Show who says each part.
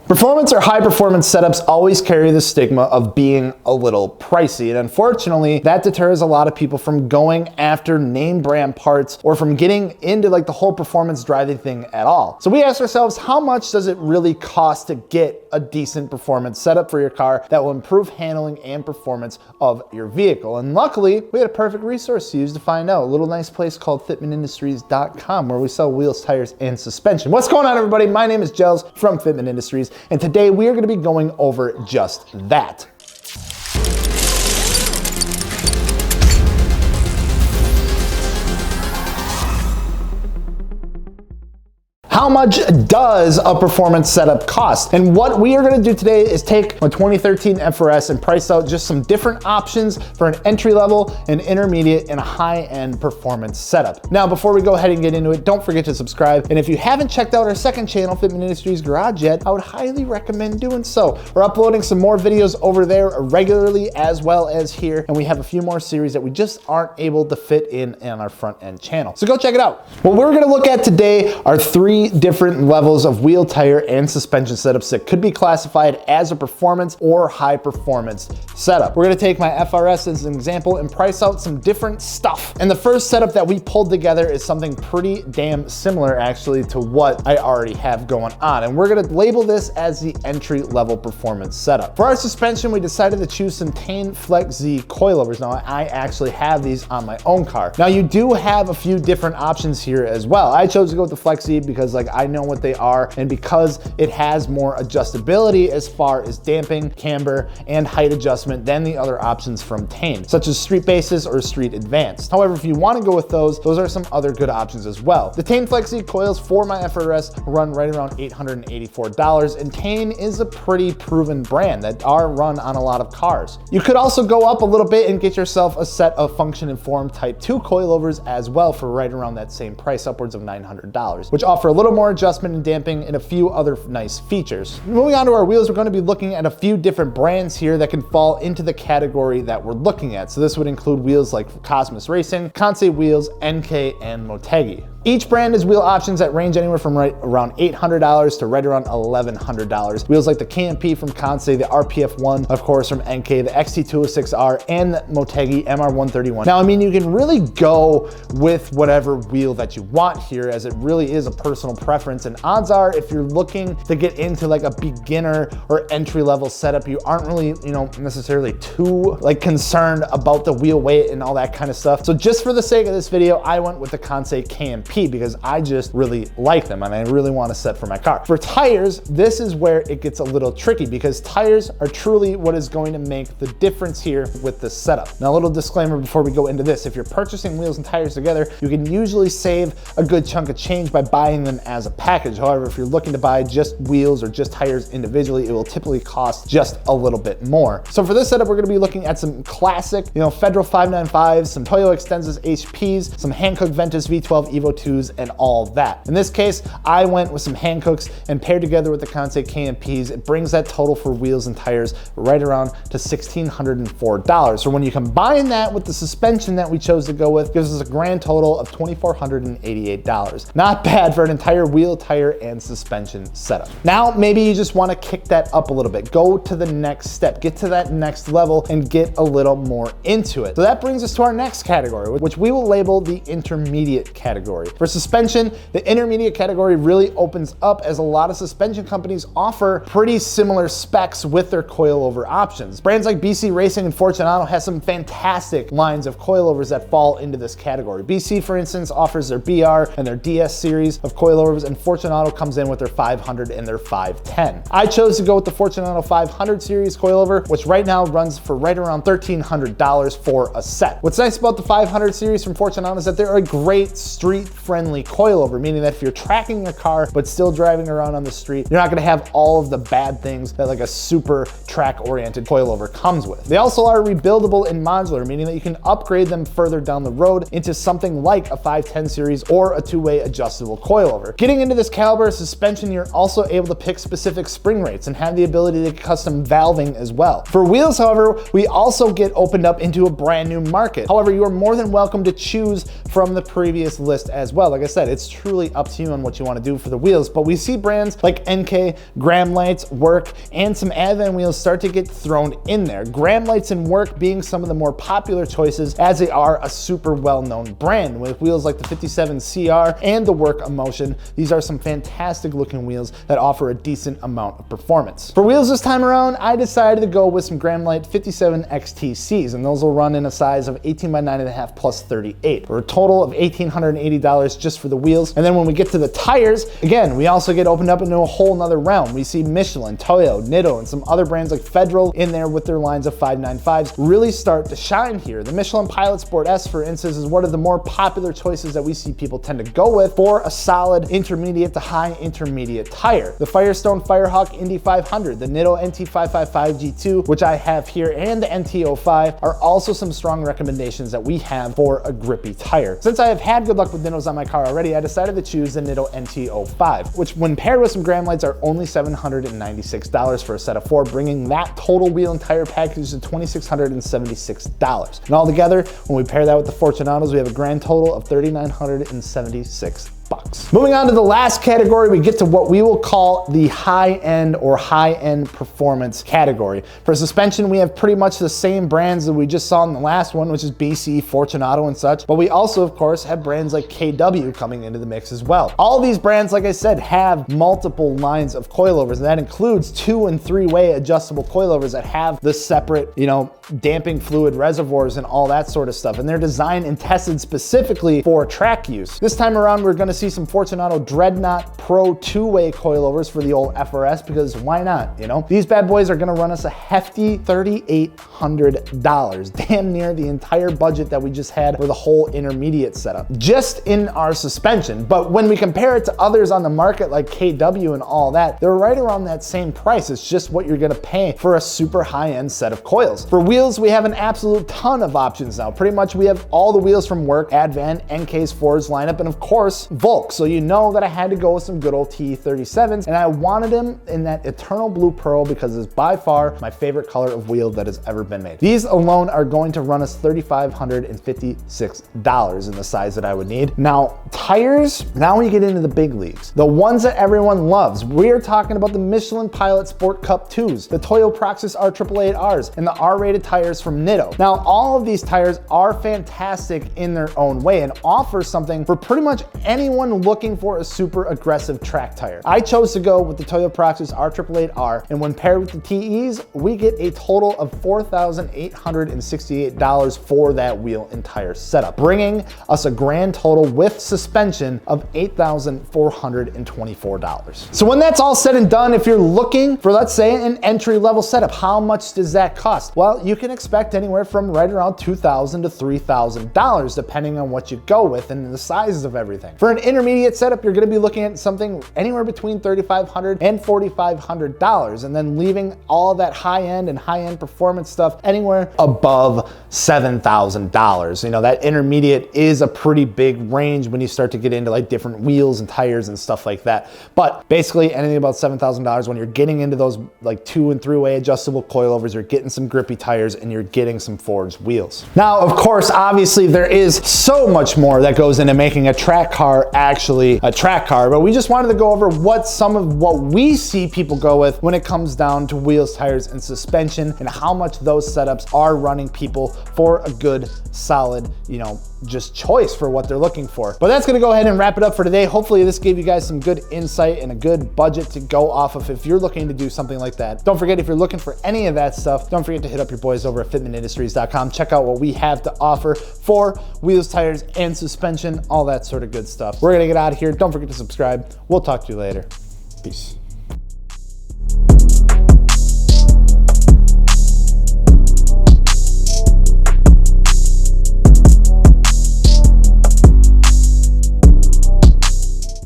Speaker 1: Performance or high performance setups always carry the stigma of being a little pricey, and unfortunately that deters a lot of people from going after name brand parts or from getting into like the whole performance driving thing at all. So we asked ourselves, how much does it really cost to get a decent performance setup for your car that will improve handling and performance of your vehicle? And luckily we had a perfect resource to use to find out, a little nice place called fitmentindustries.com, where we sell wheels, tires, and suspension. What's going on, everybody? My name is Gels from Fitment Industries, and today we are going to be going over just that. How much does a performance setup cost? And what we are going to do today is take a 2013 FRS and price out just some different options for an entry level, an intermediate, and a high-end performance setup. Now, before we go ahead and get into it, don't forget to subscribe. And if you haven't checked out our second channel, Fitment Industries Garage, yet, I would highly recommend doing so. We're uploading some more videos over there regularly as well as here, and we have a few more series that we just aren't able to fit in on our front end channel. So go check it out. What we're going to look at today are three different levels of wheel, tire, and suspension setups that could be classified as a performance or high performance setup. We're gonna take my FRS as an example and price out some different stuff. And the first setup that we pulled together is something pretty damn similar actually to what I already have going on. And we're gonna label this as the entry level performance setup. For our suspension, we decided to choose some Tane Flex Z coilovers. Now I actually have these on my own car. Now you do have a few different options here as well. I chose to go with the Flex Z because I know what they are, and because it has more adjustability as far as damping, camber, and height adjustment than the other options from Tane, such as Street Basis or Street Advanced. However, if you want to go with those are some other good options as well. The Tane Flex Z coils for my FRS run right around $884, and Tane is a pretty proven brand that are run on a lot of cars. You could also go up a little bit and get yourself a set of Function Informed Type 2 coilovers as well for right around that same price, upwards of $900, which offer a little more adjustment and damping and a few other nice features. Moving on to our wheels, we're going to be looking at a few different brands here that can fall into the category that we're looking at. So this would include wheels like Cosmos Racing, Kansei Wheels, NK, and Motegi. Each brand has wheel options that range anywhere from right around $800 to right around $1,100. Wheels like the KMP from Kansei, the RPF1, of course, from NK, the XT206R, and the Motegi MR131. Now, I mean, you can really go with whatever wheel that you want here, as it really is a personal preference. And odds are, if you're looking to get into like a beginner or entry level setup, you aren't really, necessarily too concerned about the wheel weight and all that kind of stuff. So just for the sake of this video, I went with the Kansei KMP because I just really like them and I really want a set for my car. For tires, this is where it gets a little tricky because tires are truly what is going to make the difference here with this setup. Now, a little disclaimer before we go into this: if you're purchasing wheels and tires together, you can usually save a good chunk of change by buying them as a package. However, if you're looking to buy just wheels or just tires individually, it will typically cost just a little bit more. So for this setup, we're gonna be looking at some classic, Federal 595s, some Toyo Extensas HPs, some Hankook Ventus V12 Evo 2s, and all that. In this case, I went with some Hankooks and paired together with the Kansei KMPs. It brings that total for wheels and tires right around to $1,604. So when you combine that with the suspension that we chose to go with, gives us a grand total of $2,488. Not bad for an entire wheel, tire, and suspension setup. Now, maybe you just want to kick that up a little bit. Go to the next step, get to that next level, and get a little more into it. So that brings us to our next category, which we will label the intermediate category. For suspension, the intermediate category really opens up as a lot of suspension companies offer pretty similar specs with their coilover options. Brands like BC Racing and Fortunato has some fantastic lines of coilovers that fall into this category. BC, for instance, offers their BR and their DS series of coilovers, and Fortunato comes in with their 500 and their 510. I chose to go with the Fortunato 500 series coilover, which right now runs for right around $1,300 for a set. What's nice about the 500 series from Fortunato is that they're a great street-friendly coilover, meaning that if you're tracking your car but still driving around on the street, you're not gonna have all of the bad things that like a super track-oriented coilover comes with. They also are rebuildable and modular, meaning that you can upgrade them further down the road into something like a 510 series or a two-way adjustable coilover. Getting into this caliber of suspension, you're also able to pick specific spring rates and have the ability to custom valving as well. For wheels, however, we also get opened up into a brand new market. However, you are more than welcome to choose from the previous list as well. well. Like I said, it's truly up to you on what you want to do for the wheels, but we see brands like NK, Graham Lights, Work, and some Advan wheels start to get thrown in there. Graham Lights and Work being some of the more popular choices, as they are a super well-known brand with wheels like the 57 CR and the Work Emotion. These are some fantastic looking wheels that offer a decent amount of performance. For wheels this time around, I decided to go with some Graham Light 57 XTCs, and those will run in a size of 18 by 9.5 plus 38 for a total of $1,880 just for the wheels. And then when we get to the tires, again, we also get opened up into a whole nother realm. We see Michelin, Toyo, Nitto, and some other brands like Federal in there with their lines of 595s really start to shine here. The Michelin Pilot Sport S, for instance, is one of the more popular choices that we see people tend to go with for a solid intermediate to high intermediate tire. The Firestone Firehawk Indy 500, the Nitto NT555 G2, which I have here, and the NT05 are also some strong recommendations that we have for a grippy tire. Since I have had good luck with Nittos on my car already, I decided to choose the Nitto NT05, which when paired with some Graham Lights are only $796 for a set of 4, bringing that total wheel and tire package to $2,676. And altogether, when we pair that with the Fortunatos, we have a grand total of $3,976. Moving on to the last category, we get to what we will call the high-end or high-end performance category. For suspension, we have pretty much the same brands that we just saw in the last one, which is BC, Fortunato, and such. But we also, of course, have brands like KW coming into the mix as well. All these brands, like I said, have multiple lines of coilovers, and that includes 2- and 3-way adjustable coilovers that have the separate, damping fluid reservoirs and all that sort of stuff. And they're designed and tested specifically for track use. This time around, we're going to see some Fortunato Dreadnought Pro 2-way coilovers for the old FRS, because why not, These bad boys are gonna run us a hefty $3,800, damn near the entire budget that we just had for the whole intermediate setup, just in our suspension. But when we compare it to others on the market like KW and all that, they're right around that same price. It's just what you're gonna pay for a super high-end set of coils. For wheels, we have an absolute ton of options now. Pretty much we have all the wheels from Work, Advan, NK's, Ford's lineup, and of course, Volk. So you know that I had to go with some good old TE37s, and I wanted them in that eternal blue pearl because it's by far my favorite color of wheel that has ever been made. These alone are going to run us $3,556 in the size that I would need. Now, tires, now we get into the big leagues. The ones that everyone loves. We're talking about the Michelin Pilot Sport Cup 2s, the Toyo Proxys R888Rs, and the R-rated tires from Nitto. Now, all of these tires are fantastic in their own way and offer something for pretty much anyone looking for a super aggressive track tire. I chose to go with the Toyo Proxys R888R, and when paired with the TEs, we get a total of $4,868 for that wheel and tire setup, bringing us a grand total with suspension of $8,424. So when that's all said and done, if you're looking for, let's say, an entry-level setup, how much does that cost? Well, you can expect anywhere from right around $2,000 to $3,000, depending on what you go with and the sizes of everything. For an intermediate setup, you're gonna be looking at something anywhere between $3,500 and $4,500, and then leaving all that high-end and high-end performance stuff anywhere above $7,000. That intermediate is a pretty big range when you start to get into like different wheels and tires and stuff like that. But basically anything about $7,000 when you're getting into those like 2- and 3-way adjustable coilovers, you're getting some grippy tires and you're getting some forged wheels. Now, of course, obviously there is so much more that goes into making a track car actually a track car, but we just wanted to go over some of what we see people go with when it comes down to wheels, tires, and suspension, and how much those setups are running people for a good, solid, just choice for what they're looking for. But that's gonna go ahead and wrap it up for today. Hopefully this gave you guys some good insight and a good budget to go off of if you're looking to do something like that. Don't forget, if you're looking for any of that stuff, don't forget to hit up your boys over at fitmentindustries.com. Check out what we have to offer for wheels, tires, and suspension, all that sort of good stuff. We're gonna get out of here. Don't forget to subscribe. We'll talk to you later. Peace.